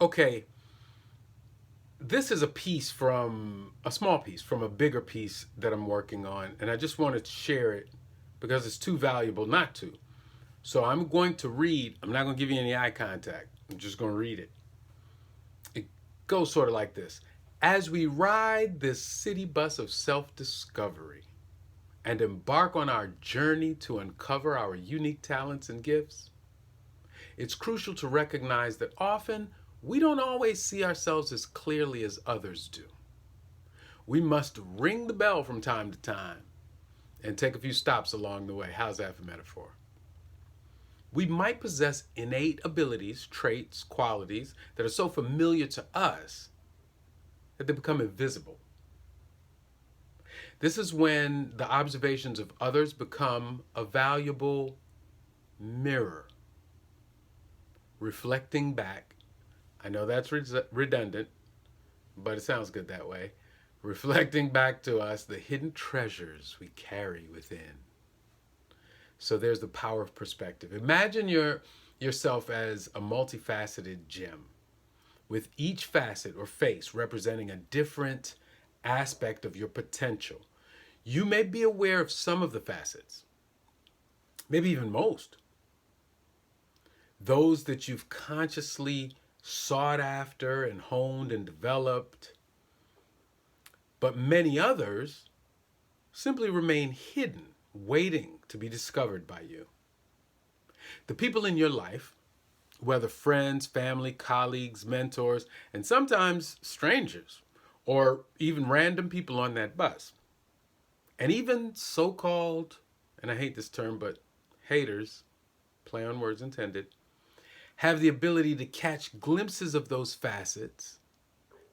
Okay, this is a small piece from a bigger piece that I'm working on, and I just wanted to share it because it's too valuable not to. So I'm going to read, I'm not going to give you any eye contact. I'm just going to read it. It goes sort of like this. As we ride this city bus of self discovery and embark on our journey to uncover our unique talents and gifts, it's crucial to recognize that often we don't always see ourselves as clearly as others do. We must ring the bell from time to time and take a few stops along the way. How's that for metaphor? We might possess innate abilities, traits, qualities that are so familiar to us that they become invisible. This is when the observations of others become a valuable mirror, reflecting back. I know that's redundant, but it sounds good that way. Reflecting back to us the hidden treasures we carry within. So there's the power of perspective. Imagine yourself as a multifaceted gem, with each facet or face representing a different aspect of your potential. You may be aware of some of the facets, maybe even most, those that you've consciously sought after and honed and developed, but many others simply remain hidden, waiting to be discovered by you. The people in your life, whether friends, family, colleagues, mentors, and sometimes strangers, or even random people on that bus, and even so called, and I hate this term, but haters, play on words intended, have the ability to catch glimpses of those facets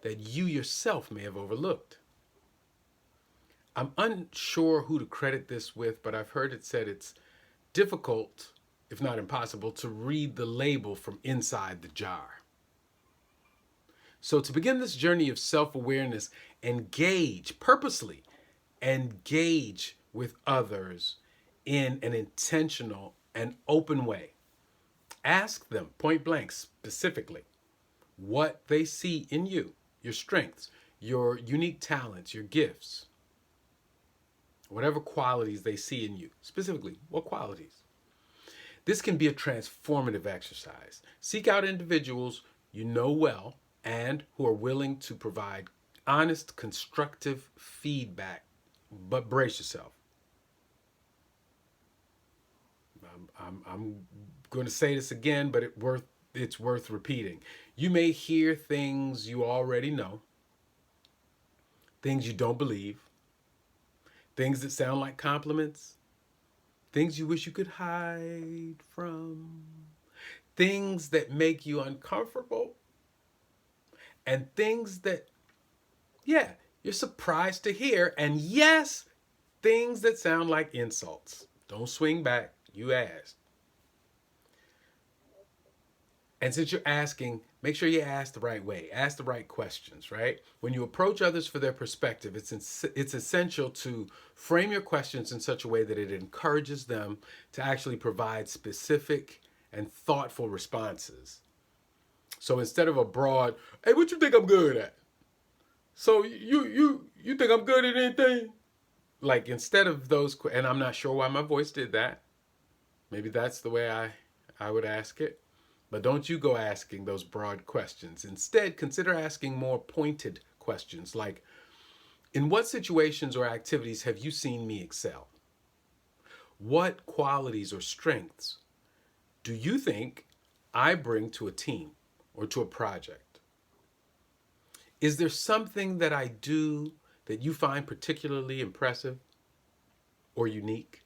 that you yourself may have overlooked. I'm unsure who to credit this with, but I've heard it said it's difficult, if not impossible, to read the label from inside the jar. So, to begin this journey of self awareness, purposely engage with others in an intentional and open way. Ask them point blank, specifically, what they see in you, your strengths, your unique talents, your gifts, whatever qualities they see in you. Specifically, what qualities? This can be a transformative exercise. Seek out individuals you know well and who are willing to provide honest, constructive feedback. But brace yourself. I'm going to say this again, but it's worth repeating. You may hear things you already know, things you don't believe, things that sound like compliments, things you wish you could hide from, things that make you uncomfortable, and things that, yeah, you're surprised to hear, and yes, things that sound like insults. Don't swing back, you asked. And since you're asking, make sure you ask the right way, ask the right questions, right? When you approach others for their perspective, it's essential to frame your questions in such a way that it encourages them to actually provide specific and thoughtful responses. So instead of a broad, "Hey, what you think I'm good at? So you think I'm good at anything?" Like instead of those, and I'm not sure why my voice did that. Maybe that's the way I would ask it. But don't you go asking those broad questions. Instead, consider asking more pointed questions like, in what situations or activities have you seen me excel? What qualities or strengths do you think I bring to a team or to a project? Is there something that I do that you find particularly impressive or unique?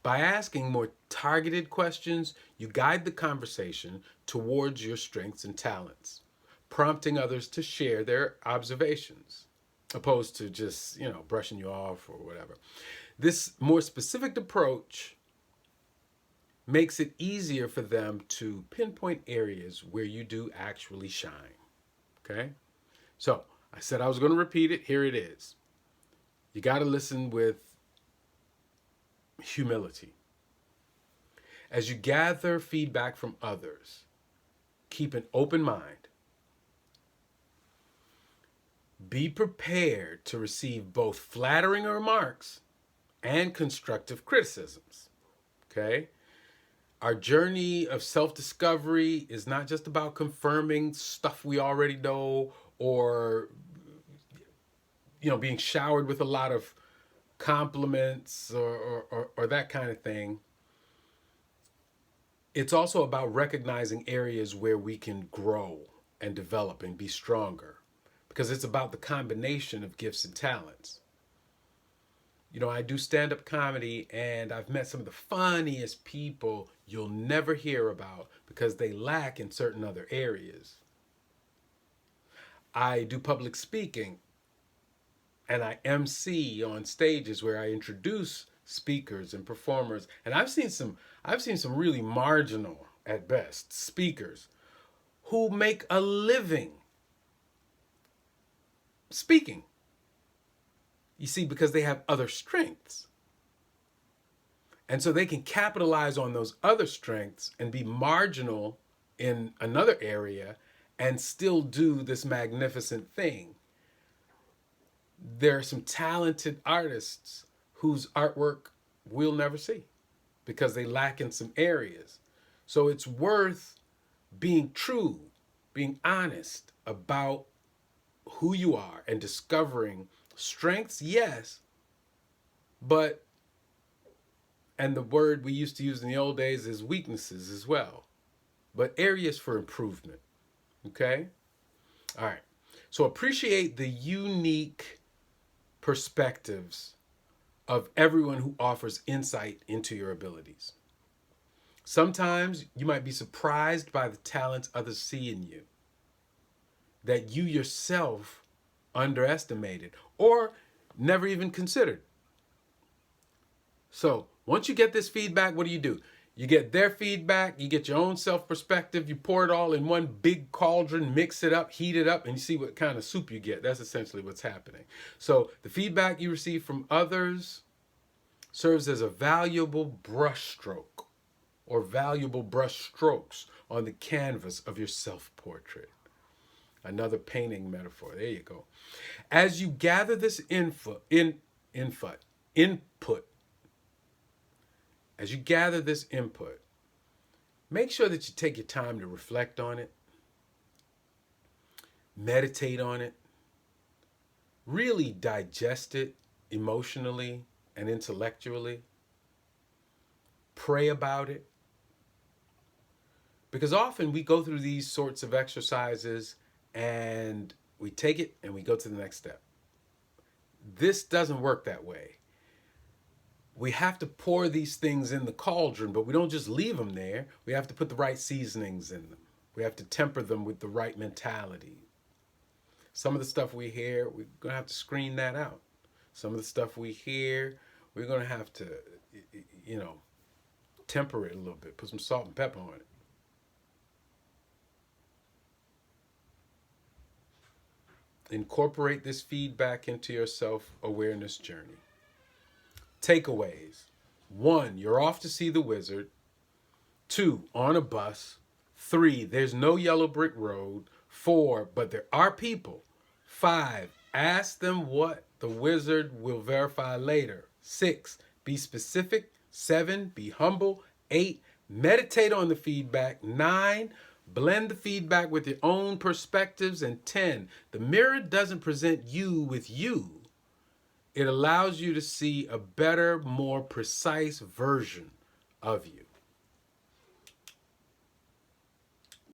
By asking more targeted questions, you guide the conversation towards your strengths and talents, prompting others to share their observations, opposed to just, brushing you off or whatever. This more specific approach makes it easier for them to pinpoint areas where you do actually shine. Okay? So, I said I was going to repeat it. Here it is. You got to listen with humility. As you gather feedback from others, keep an open mind. Be prepared to receive both flattering remarks and constructive criticisms. Okay? Our journey of self-discovery is not just about confirming stuff we already know or being showered with a lot of compliments or that kind of thing. It's also about recognizing areas where we can grow and develop and be stronger, because it's about the combination of gifts and talents. I do stand-up comedy, and I've met some of the funniest people you'll never hear about because they lack in certain other areas. I do public speaking, and I MC on stages where I introduce speakers and performers, and I've seen some really marginal at best speakers who make a living speaking. You see, because they have other strengths. And so they can capitalize on those other strengths and be marginal in another area and still do this magnificent thing. There are some talented artists whose artwork we'll never see because they lack in some areas. So it's worth being true, being honest about who you are and discovering strengths, yes, but, and the word we used to use in the old days is weaknesses as well, but areas for improvement. Okay? All right. So appreciate the unique perspectives of everyone who offers insight into your abilities. Sometimes you might be surprised by the talents others see in you that you yourself underestimated or never even considered. So once you get this feedback, what do? You get their feedback, you get your own self-perspective, you pour it all in one big cauldron, mix it up, heat it up, and you see what kind of soup you get. That's essentially what's happening. So the feedback you receive from others serves as a valuable brushstroke or valuable brush strokes on the canvas of your self-portrait. Another painting metaphor. There you go. As you gather this input, as you gather this input, make sure that you take your time to reflect on it, meditate on it, really digest it emotionally and intellectually, pray about it. Because often we go through these sorts of exercises and we take it and we go to the next step. This doesn't work that way. We have to pour these things in the cauldron, but we don't just leave them there. We have to put the right seasonings in them. We have to temper them with the right mentality. Some of the stuff we hear, we're going to have to screen that out. Some of the stuff we hear, we're going to have to, temper it a little bit, put some salt and pepper on it. Incorporate this feedback into your self-awareness journey. Takeaways. 1, you're off to see the wizard. 2, on a bus. 3, there's no yellow brick road. 4, but there are people. 5, ask them what the wizard will verify later. 6, be specific. 7, be humble. 8, meditate on the feedback. 9, blend the feedback with your own perspectives. And 10, the mirror doesn't present you with you. It allows you to see a better, more precise version of you.